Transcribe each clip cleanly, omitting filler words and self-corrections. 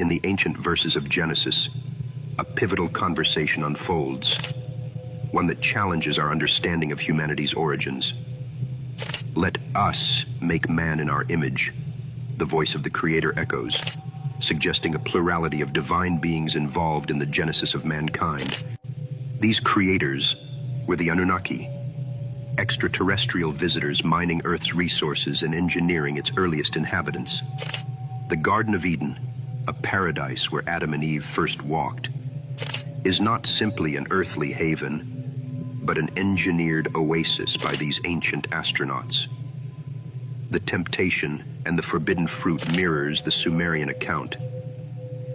In the ancient verses of Genesis, a pivotal conversation unfolds, one that challenges our understanding of humanity's origins. Let us make man in our image, the voice of the Creator echoes, suggesting a plurality of divine beings involved in the genesis of mankind. These creators were the Anunnaki, extraterrestrial visitors mining Earth's resources and engineering its earliest inhabitants. The Garden of Eden, a paradise where Adam and Eve first walked, is not simply an earthly haven, but an engineered oasis by these ancient astronauts. The temptation and the forbidden fruit mirrors the Sumerian account,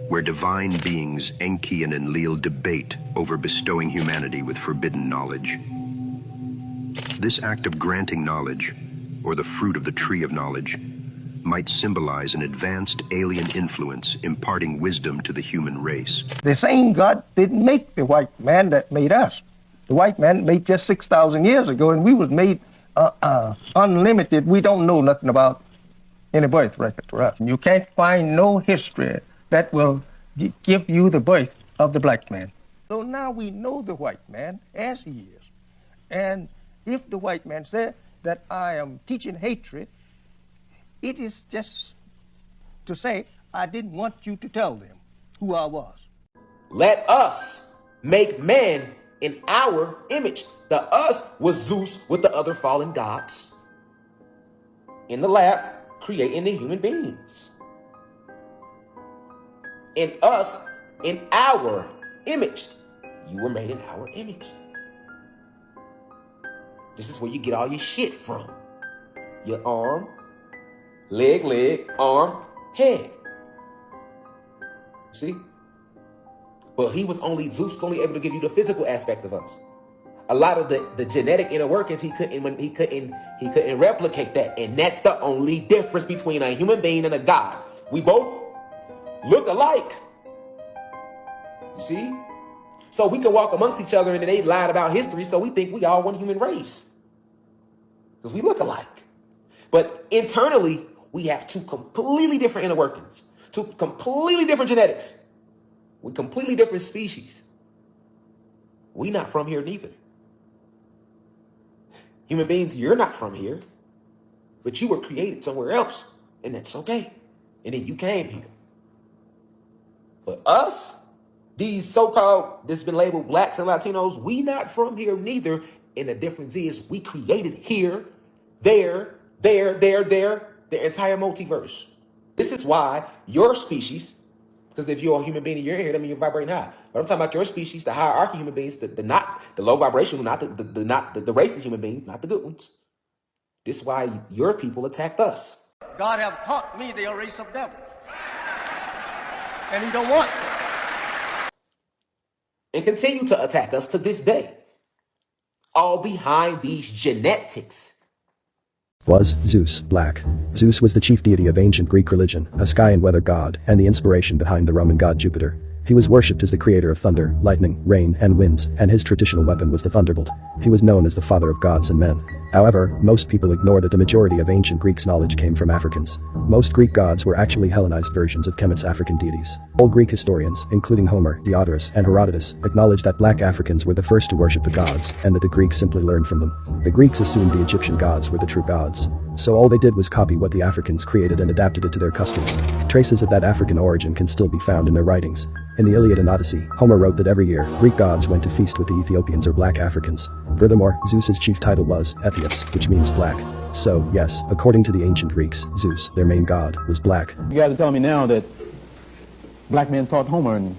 where divine beings Enki and Enlil debate over bestowing humanity with forbidden knowledge. This act of granting knowledge, or the fruit of the tree of knowledge, might symbolize an advanced alien influence imparting wisdom to the human race. The same God didn't make the white man that made us. The white man made just 6,000 years ago, and we was made unlimited. We don't know nothing about any birth record for us. You can't find no history that will give you the birth of the black man. So now we know the white man as he is. And if the white man said that I am teaching hatred, it is just to say I didn't want you to tell them who I was. Let us make man in our image. The us was Zeus with the other fallen gods in the lab creating the human beings. In us, in our image. You were made in our image. This is where you get all your shit from. Your arm, leg, arm, head. See? But Zeus was only able to give you the physical aspect of us. A lot of the genetic inner workings, he couldn't replicate that. And that's the only difference between a human being and a god. We both look alike. You see? So we can walk amongst each other and they lied about history, so we think we all one human race. Because we look alike. But internally, we have two completely different inner workings. Two completely different genetics. We're completely different species. We not from here neither. Human beings, you're not from here. But you were created somewhere else. And that's okay. And then you came here. But us, these so-called, this has been labeled blacks and Latinos, we not from here neither. And the difference is we created here, there, the entire multiverse. This is why your species, because if you're a human being and you're here, that means you're vibrating high. But I'm talking about your species, the hierarchy human beings, the low vibration, not the racist human beings, not the good ones. This is why your people attacked us. God have taught me the race of devils. And he don't want it. And continue to attack us to this day. All behind these genetics. Was Zeus black? Zeus was the chief deity of ancient Greek religion, a sky and weather god, and the inspiration behind the Roman god Jupiter. He was worshipped as the creator of thunder, lightning, rain, and winds, and his traditional weapon was the thunderbolt. He was known as the father of gods and men. However, most people ignore that the majority of ancient Greeks' knowledge came from Africans. Most Greek gods were actually Hellenized versions of Kemet's African deities. All Greek historians, including Homer, Diodorus, and Herodotus, acknowledge that black Africans were the first to worship the gods, and that the Greeks simply learned from them. The Greeks assumed the Egyptian gods were the true gods. So all they did was copy what the Africans created and adapted it to their customs. Traces of that African origin can still be found in their writings. In the Iliad and Odyssey, Homer wrote that every year, Greek gods went to feast with the Ethiopians or black Africans. Furthermore, Zeus's chief title was Ethiops, which means black. So, yes, according to the ancient Greeks, Zeus, their main god, was black. You guys are telling me now that black men taught Homer and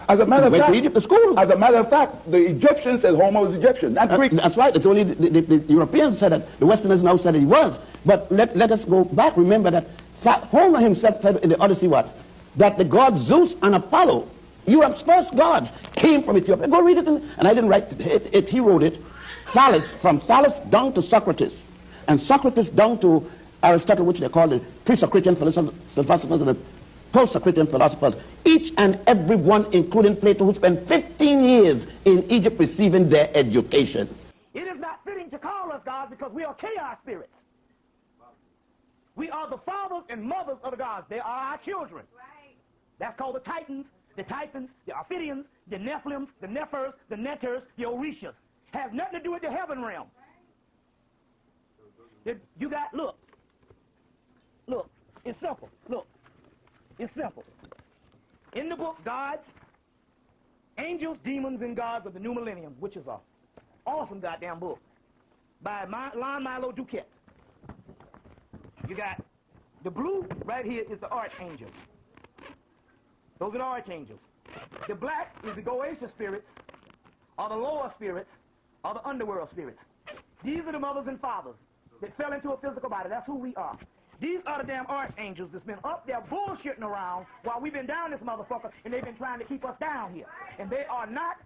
as a matter of went fact, to Egypt to school. As a matter of fact, the Egyptians said Homer was Egyptian, not Greek. That's right. It's only the Europeans said that. The Westerners now said he was. But let us go back. Remember that Homer himself said in the Odyssey what? That the gods Zeus and Apollo, Europe's first gods, came from Ethiopia. Go read it, and I didn't write it. He wrote it. Thales, from Thales down to Socrates, and Socrates down to Aristotle, which they call the pre-Socratic philosophers and the post-Socratic philosophers. Each and every one, including Plato, who spent 15 years in Egypt receiving their education. It is not fitting to call us gods because we are chaos spirits. We are the fathers and mothers of the gods. They are our children. That's called the Titans, the Typhons, the Ophidians, the Nephilims, the Nephers, the Neters, the Orishas. Has nothing to do with the heaven realm. You got, look, it's simple, it's simple. In the book, Gods, Angels, Demons, and Gods of the New Millennium, which is an awesome goddamn book, by Lon Milo Duquette. You got the blue right here is the archangels. Those are the archangels. The black is the Goetia spirits, or the lower spirits, or the underworld spirits. These are the mothers and fathers that fell into a physical body. That's who we are. These are the damn archangels that's been up there bullshitting around while we've been down this motherfucker, and they've been trying to keep us down here. And they are not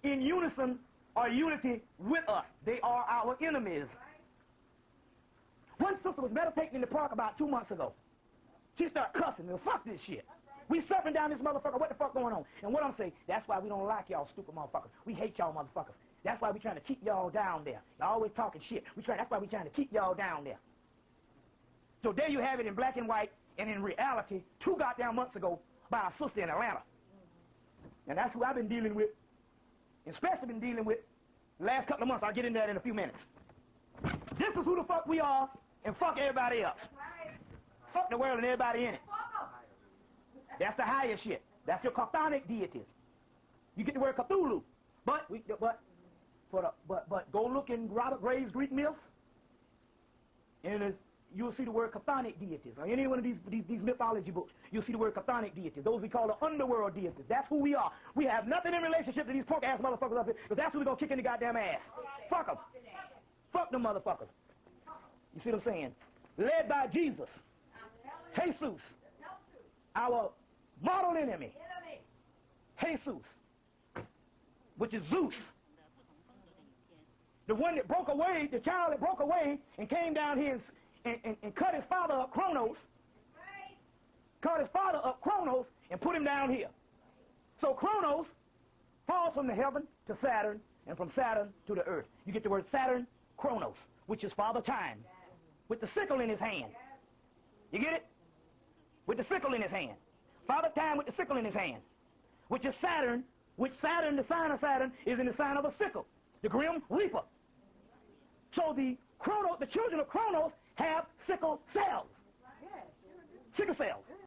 in unison or unity with us. They are our enemies. One sister was meditating in the park about 2 months ago. She started cussing. Fuck this shit. We surfing down this motherfucker. What the fuck going on? And what I'm saying, that's why we don't like y'all stupid motherfuckers. We hate y'all motherfuckers. That's why we trying to keep y'all down there. Y'all always talking shit. That's why we trying to keep y'all down there. So there you have it in black and white, and in reality, 2 goddamn months ago, by a sister in Atlanta. And that's who I've been dealing with, especially been dealing with the last couple of months. I'll get into that in a few minutes. This is who the fuck we are, and fuck everybody else. Fuck the world and everybody in it. That's the higher shit. That's your chthonic deities. You get the word Cthulhu, but go look in Robert Graves' Greek myths, and you'll see the word chthonic deities. Or any one of these mythology books, you'll see the word chthonic deities. Those we call the underworld deities. That's who we are. We have nothing in relationship to these punk ass motherfuckers up here, because that's who we're gonna kick in the goddamn ass. Fuck them. Fuck them motherfuckers. You see what I'm saying? Led by Jesus, Jesus, our mortal enemy, Jesus, which is Zeus, the one that broke away, the child that broke away and came down here and cut his father up, Kronos, and put him down here. So Kronos falls from the heaven to Saturn, and from Saturn to the earth. You get the word Saturn, Kronos, which is Father Time, with the sickle in his hand. You get it? With the sickle in his hand. Father Time with the sickle in his hand, which is Saturn, which Saturn, the sign of Saturn, is in the sign of a sickle, the Grim Reaper. So the children of Kronos have sickle cells. Sickle cells.